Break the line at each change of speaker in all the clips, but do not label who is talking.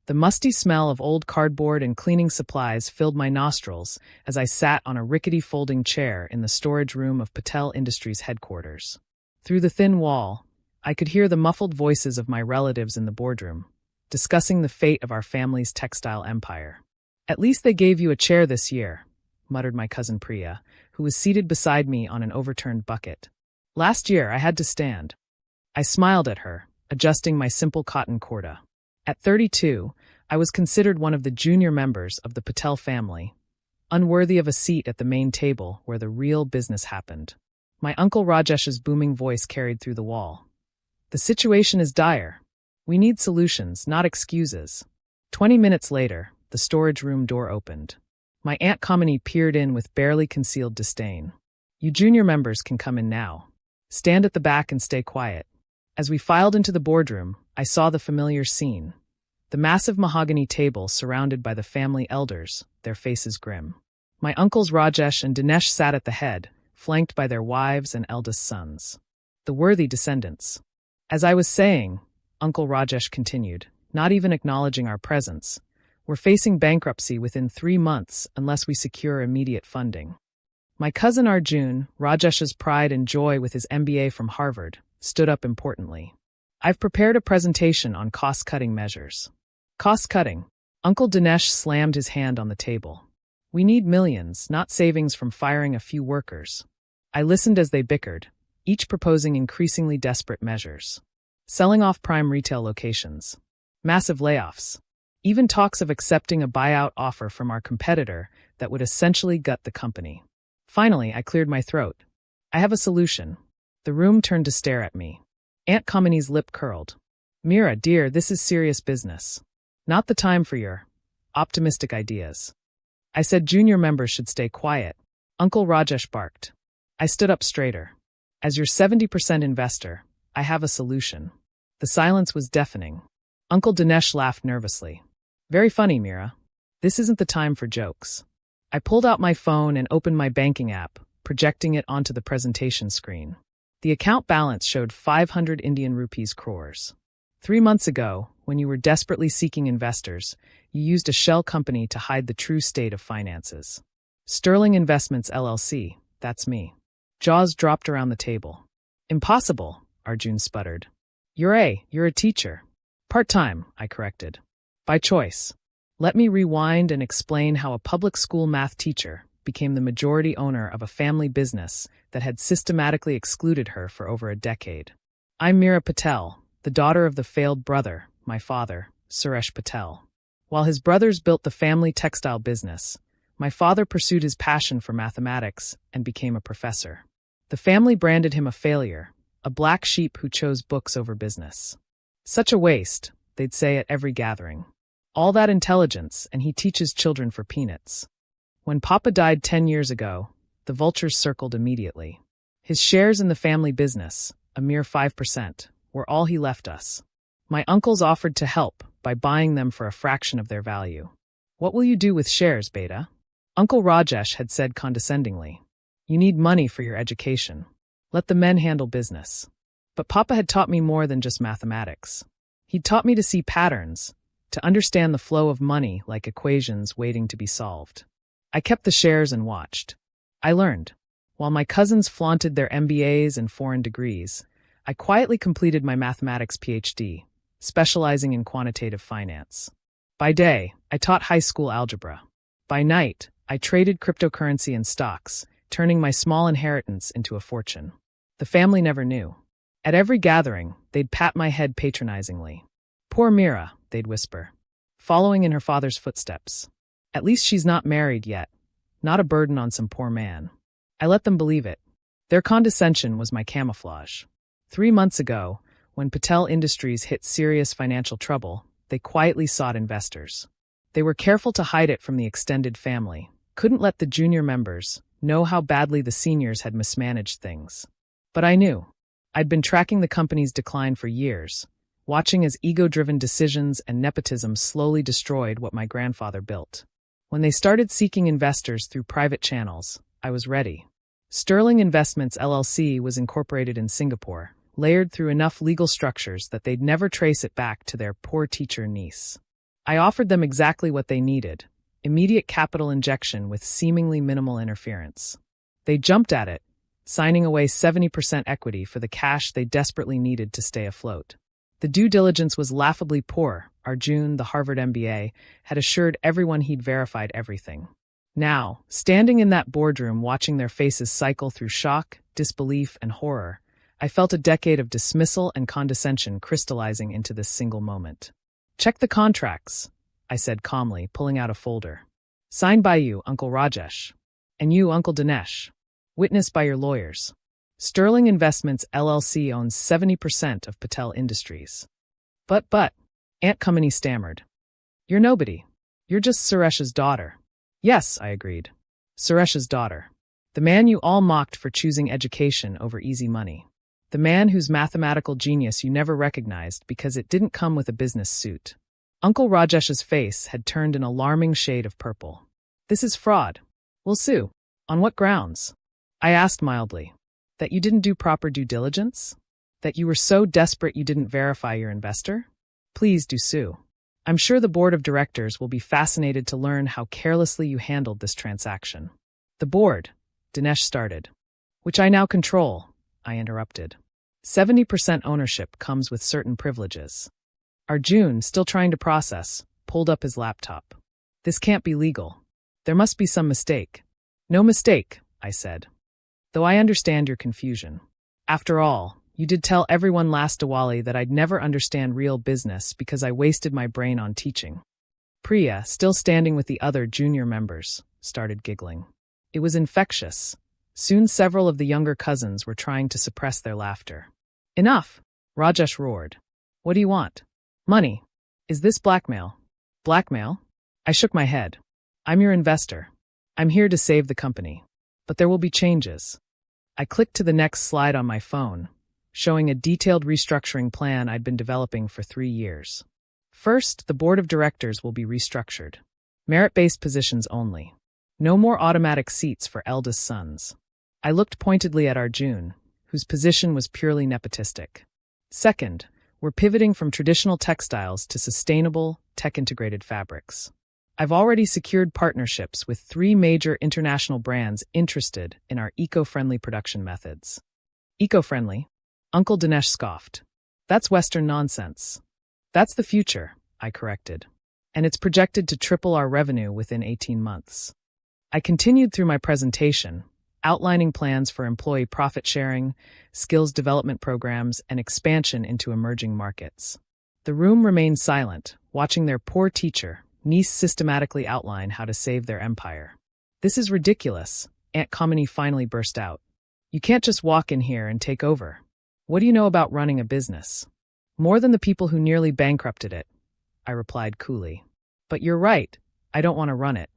The musty smell of old cardboard and cleaning supplies filled my nostrils as I sat on a rickety folding chair in the storage room of Patel Industries headquarters. Through the thin wall, I could hear the muffled voices of my relatives in the boardroom, discussing the fate of our family's textile empire. "At least they gave you a chair this year," muttered my cousin Priya, who was seated beside me on an overturned bucket. "Last year I had to stand." I smiled at her, adjusting my simple cotton kurta. At 32, I was considered one of the junior members of the Patel family, unworthy of a seat at the main table where the real business happened. My Uncle Rajesh's booming voice carried through the wall. "The situation is dire. We need solutions, not excuses." 20 minutes later, the storage room door opened. My Aunt Kamini peered in with barely concealed disdain. "You junior members can come in now. Stand at the back and stay quiet." As we filed into the boardroom, I saw the familiar scene. The massive mahogany table surrounded by the family elders, their faces grim. My uncles Rajesh and Dinesh sat at the head, flanked by their wives and eldest sons. The worthy descendants. As I was saying, Uncle Rajesh continued, not even acknowledging our presence, "We're facing bankruptcy within 3 months unless we secure immediate funding." My cousin Arjun, Rajesh's pride and joy with his MBA from Harvard, stood up importantly. "I've prepared a presentation on cost-cutting measures." "Cost-cutting?" Uncle Dinesh slammed his hand on the table. "We need millions, not savings from firing a few workers." I listened as they bickered, each proposing increasingly desperate measures. Selling off prime retail locations. Massive layoffs. Even talks of accepting a buyout offer from our competitor that would essentially gut the company. Finally, I cleared my throat. "I have a solution." The room turned to stare at me. Aunt Kamini's lip curled. "Mira, dear, this is serious business. Not the time for your optimistic ideas." I said junior members should stay quiet. Uncle Rajesh barked. I stood up straighter. "As your 70% investor, I have a solution." The silence was deafening. Uncle Dinesh laughed nervously. "Very funny, Mira. This isn't the time for jokes." I pulled out my phone and opened my banking app, projecting it onto the presentation screen. The account balance showed 500 Indian rupees crores. 3 months ago, when you were desperately seeking investors, you used a shell company to hide the true state of finances. Sterling Investments LLC, that's me. Jaws dropped around the table. "Impossible," Arjun sputtered. You're a teacher." "Part-time," I corrected. "By choice." Let me rewind and explain how a public school math teacher became the majority owner of a family business that had systematically excluded her for over a decade. I'm Mira Patel, the daughter of the failed brother, my father, Suresh Patel. While his brothers built the family textile business, my father pursued his passion for mathematics and became a professor. The family branded him a failure, a black sheep who chose books over business. "Such a waste," they'd say at every gathering. "All that intelligence, and he teaches children for peanuts." When Papa died 10 years ago, the vultures circled immediately. His shares in the family business, a mere 5%, were all he left us. My uncles offered to help by buying them for a fraction of their value. "What will you do with shares, Beta?" Uncle Rajesh had said condescendingly. "You need money for your education. Let the men handle business." But Papa had taught me more than just mathematics. He'd taught me to see patterns, to understand the flow of money like equations waiting to be solved. I kept the shares and watched. I learned. While my cousins flaunted their MBAs and foreign degrees, I quietly completed my mathematics PhD, specializing in quantitative finance. By day, I taught high school algebra. By night, I traded cryptocurrency and stocks, turning my small inheritance into a fortune. The family never knew. At every gathering, they'd pat my head patronizingly. "Poor Mira," they'd whisper, following in her father's footsteps. "At least she's not married yet, not a burden on some poor man." I let them believe it. Their condescension was my camouflage. 3 months ago, when Patel Industries hit serious financial trouble, they quietly sought investors. They were careful to hide it from the extended family, couldn't let the junior members know how badly the seniors had mismanaged things. But I knew. I'd been tracking the company's decline for years, watching as ego-driven decisions and nepotism slowly destroyed what my grandfather built. When they started seeking investors through private channels, I was ready. Sterling Investments LLC was incorporated in Singapore, layered through enough legal structures that they'd never trace it back to their poor teacher niece. I offered them exactly what they needed: immediate capital injection with seemingly minimal interference. They jumped at it, signing away 70% equity for the cash they desperately needed to stay afloat. The due diligence was laughably poor. Arjun, the Harvard MBA, had assured everyone he'd verified everything. Now, standing in that boardroom watching their faces cycle through shock, disbelief, and horror, I felt a decade of dismissal and condescension crystallizing into this single moment. "Check the contracts," I said calmly, pulling out a folder. "Signed by you, Uncle Rajesh. And you, Uncle Dinesh. Witnessed by your lawyers. Sterling Investments LLC owns 70% of Patel Industries." But, Aunt Kamini stammered. "You're nobody. You're just Suresh's daughter." "Yes," I agreed. "Suresh's daughter. The man you all mocked for choosing education over easy money. The man whose mathematical genius you never recognized because it didn't come with a business suit." Uncle Rajesh's face had turned an alarming shade of purple. "This is fraud. We'll sue." "On what grounds?" I asked mildly. "That you didn't do proper due diligence? That you were so desperate you didn't verify your investor? Please do sue. I'm sure the board of directors will be fascinated to learn how carelessly you handled this transaction." "The board," Dinesh started. "Which I now control," I interrupted. 70% ownership comes with certain privileges." Arjun, still trying to process, pulled up his laptop. "This can't be legal. There must be some mistake." "No mistake," I said. "Though I understand your confusion. After all, you did tell everyone last Diwali that I'd never understand real business because I wasted my brain on teaching." Priya, still standing with the other junior members, started giggling. It was infectious. Soon several of the younger cousins were trying to suppress their laughter. "Enough!" Rajesh roared. "What do you want?" "Money. Is this blackmail?" "Blackmail?" I shook my head. "I'm your investor. I'm here to save the company. But there will be changes." I clicked to the next slide on my phone, showing a detailed restructuring plan I'd been developing for 3 years. First, the board of directors will be restructured. Merit-based positions only. No more automatic seats for eldest sons. I looked pointedly at Arjun, whose position was purely nepotistic. Second, we're pivoting from traditional textiles to sustainable, tech-integrated fabrics. I've already secured partnerships with 3 major international brands interested in our eco-friendly production methods. "Eco-friendly?" Uncle Dinesh scoffed. "That's Western nonsense." "That's the future," I corrected. "And it's projected to triple our revenue within 18 months. I continued through my presentation, outlining plans for employee profit sharing, skills development programs, and expansion into emerging markets. The room remained silent, watching their poor teacher, niece, systematically outline how to save their empire. "This is ridiculous," Aunt Kamini finally burst out. "You can't just walk in here and take over. What do you know about running a business?" "More than the people who nearly bankrupted it," I replied coolly. "But you're right, I don't want to run it.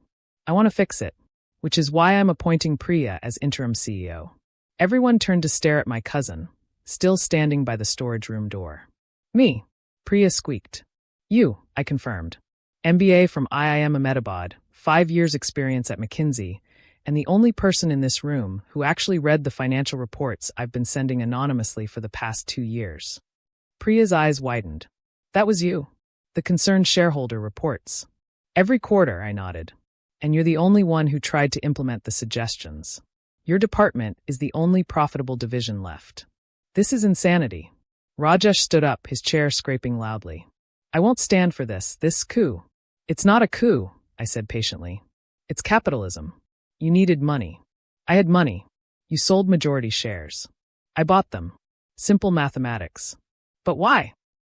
I want to fix it, which is why I'm appointing Priya as interim CEO." Everyone turned to stare at my cousin, still standing by the storage room door. "Me," Priya squeaked. "You," I confirmed. "MBA from IIM Ahmedabad, 5 years experience at McKinsey, and the only person in this room who actually read the financial reports I've been sending anonymously for the past 2 years." Priya's eyes widened. "That was you. The concerned shareholder reports." "Every quarter," I nodded. "And you're the only one who tried to implement the suggestions. Your department is the only profitable division left. This is insanity." Rajesh stood up, his chair scraping loudly. "I won't stand for this coup." "It's not a coup," I said patiently. "It's capitalism. You needed money. I had money. You sold majority shares. I bought them. Simple mathematics." "But why?"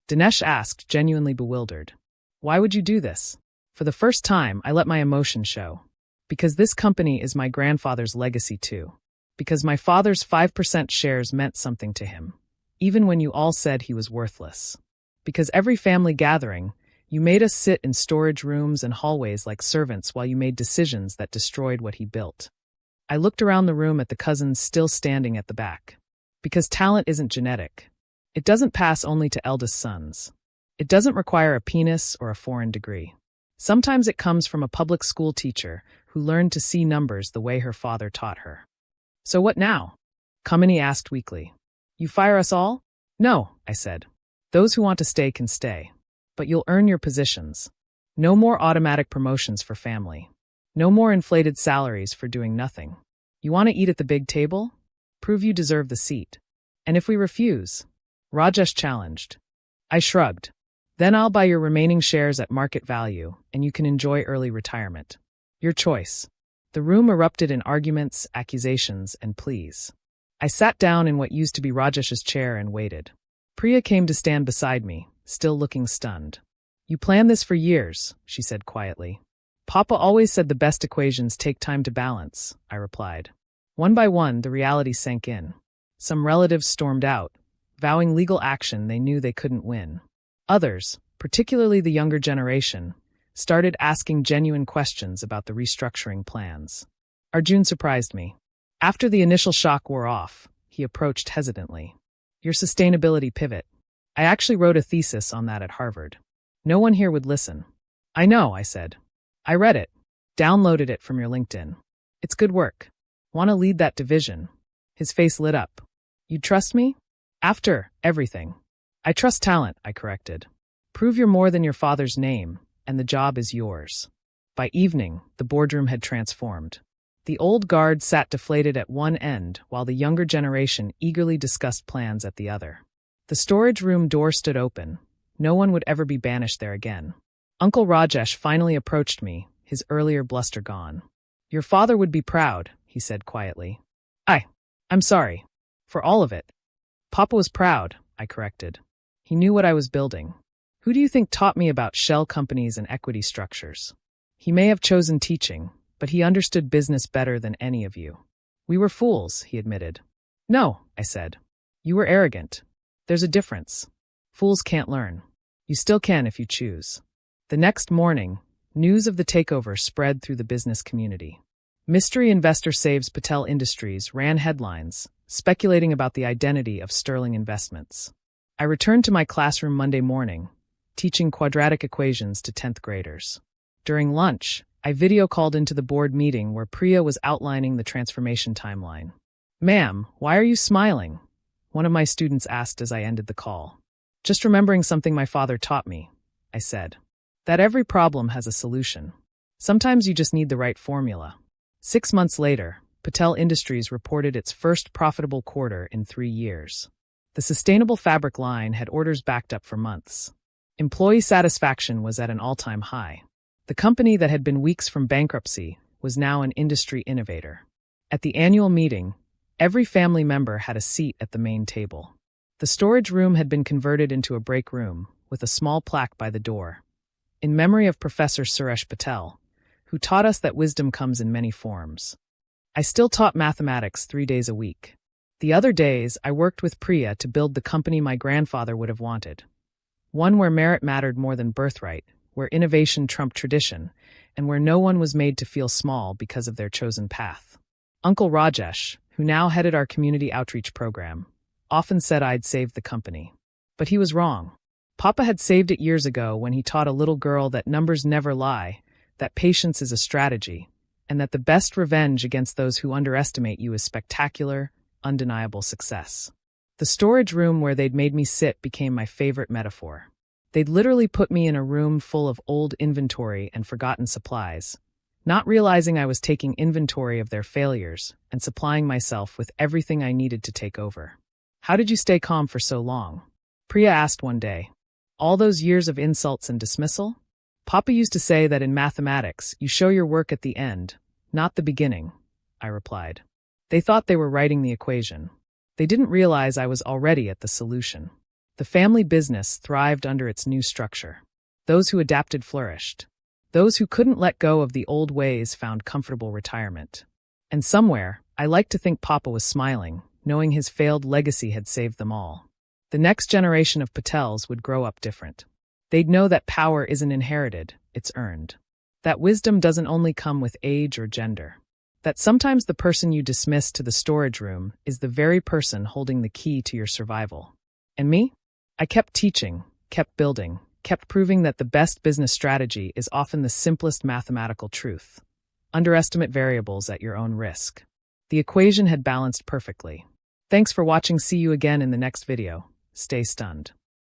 Dinesh asked, genuinely bewildered. "Why would you do this?" For the first time, I let my emotion show. Because this company is my grandfather's legacy too. Because my father's 5% shares meant something to him, even when you all said he was worthless. Because every family gathering, you made us sit in storage rooms and hallways like servants while you made decisions that destroyed what he built. I looked around the room at the cousins still standing at the back. Because talent isn't genetic. It doesn't pass only to eldest sons. It doesn't require a penis or a foreign degree. Sometimes it comes from a public school teacher who learned to see numbers the way her father taught her. "So what now?" Kamini asked weakly. "You fire us all?" "No," I said. "Those who want to stay can stay. But you'll earn your positions. No more automatic promotions for family. No more inflated salaries for doing nothing. You want to eat at the big table? Prove you deserve the seat. And if we refuse? Rajesh challenged. I shrugged. Then I'll buy your remaining shares at market value, and you can enjoy early retirement. Your choice. The room erupted in arguments, accusations, and pleas. I sat down in what used to be Rajesh's chair and waited. Priya came to stand beside me, still looking stunned. You planned this for years, she said quietly. Papa always said the best equations take time to balance, I replied. One by one, the reality sank in. Some relatives stormed out, vowing legal action they knew they couldn't win. Others, particularly the younger generation, started asking genuine questions about the restructuring plans. Arjun surprised me. After the initial shock wore off, he approached hesitantly. Your sustainability pivot. I actually wrote a thesis on that at Harvard. No one here would listen. I know, I said. I read it. Downloaded it from your LinkedIn. It's good work. Want to lead that division? His face lit up. You trust me? After everything. I trust talent, I corrected. Prove you're more than your father's name, and the job is yours. By evening, the boardroom had transformed. The old guard sat deflated at one end, while the younger generation eagerly discussed plans at the other. The storage room door stood open. No one would ever be banished there again. Uncle Rajesh finally approached me, his earlier bluster gone. Your father would be proud, he said quietly. I'm sorry. For all of it. Papa was proud, I corrected. He knew what I was building. Who do you think taught me about shell companies and equity structures? He may have chosen teaching, but he understood business better than any of you. We were fools, he admitted. No, I said. You were arrogant. There's a difference. Fools can't learn. You still can if you choose. The next morning, news of the takeover spread through the business community. Mystery investor saves Patel Industries ran headlines, speculating about the identity of Sterling Investments. I returned to my classroom Monday morning, teaching quadratic equations to 10th graders. During lunch, I video called into the board meeting where Priya was outlining the transformation timeline. Ma'am, why are you smiling? One of my students asked as I ended the call. Just remembering something my father taught me, I said. That every problem has a solution. Sometimes you just need the right formula. 6 months later, Patel Industries reported its first profitable quarter in 3 years. The sustainable fabric line had orders backed up for months. Employee satisfaction was at an all-time high. The company that had been weeks from bankruptcy was now an industry innovator. At the annual meeting, every family member had a seat at the main table. The storage room had been converted into a break room, with a small plaque by the door, in memory of Professor Suresh Patel, who taught us that wisdom comes in many forms. I still taught mathematics 3 days a week. The other days, I worked with Priya to build the company my grandfather would have wanted. One where merit mattered more than birthright, where innovation trumped tradition, and where no one was made to feel small because of their chosen path. Uncle Rajesh, who now headed our community outreach program, often said I'd saved the company. But he was wrong. Papa had saved it years ago when he taught a little girl that numbers never lie, that patience is a strategy, and that the best revenge against those who underestimate you is spectacular, undeniable success. The storage room where they'd made me sit became my favorite metaphor. They'd literally put me in a room full of old inventory and forgotten supplies, not realizing I was taking inventory of their failures and supplying myself with everything I needed to take over. How did you stay calm for so long? Priya asked one day. All those years of insults and dismissal? Papa used to say that in mathematics, you show your work at the end, not the beginning, I replied. They thought they were writing the equation. They didn't realize I was already at the solution. The family business thrived under its new structure. Those who adapted flourished. Those who couldn't let go of the old ways found comfortable retirement. And somewhere, I like to think Papa was smiling, knowing his failed legacy had saved them all. The next generation of Patels would grow up different. They'd know that power isn't inherited, it's earned. That wisdom doesn't only come with age or gender. That sometimes the person you dismiss to the storage room is the very person holding the key to your survival. And me? I kept teaching, kept building, kept proving that the best business strategy is often the simplest mathematical truth. Underestimate variables at your own risk. The equation had balanced perfectly. Thanks for watching. See you again in the next video. Stay stunned.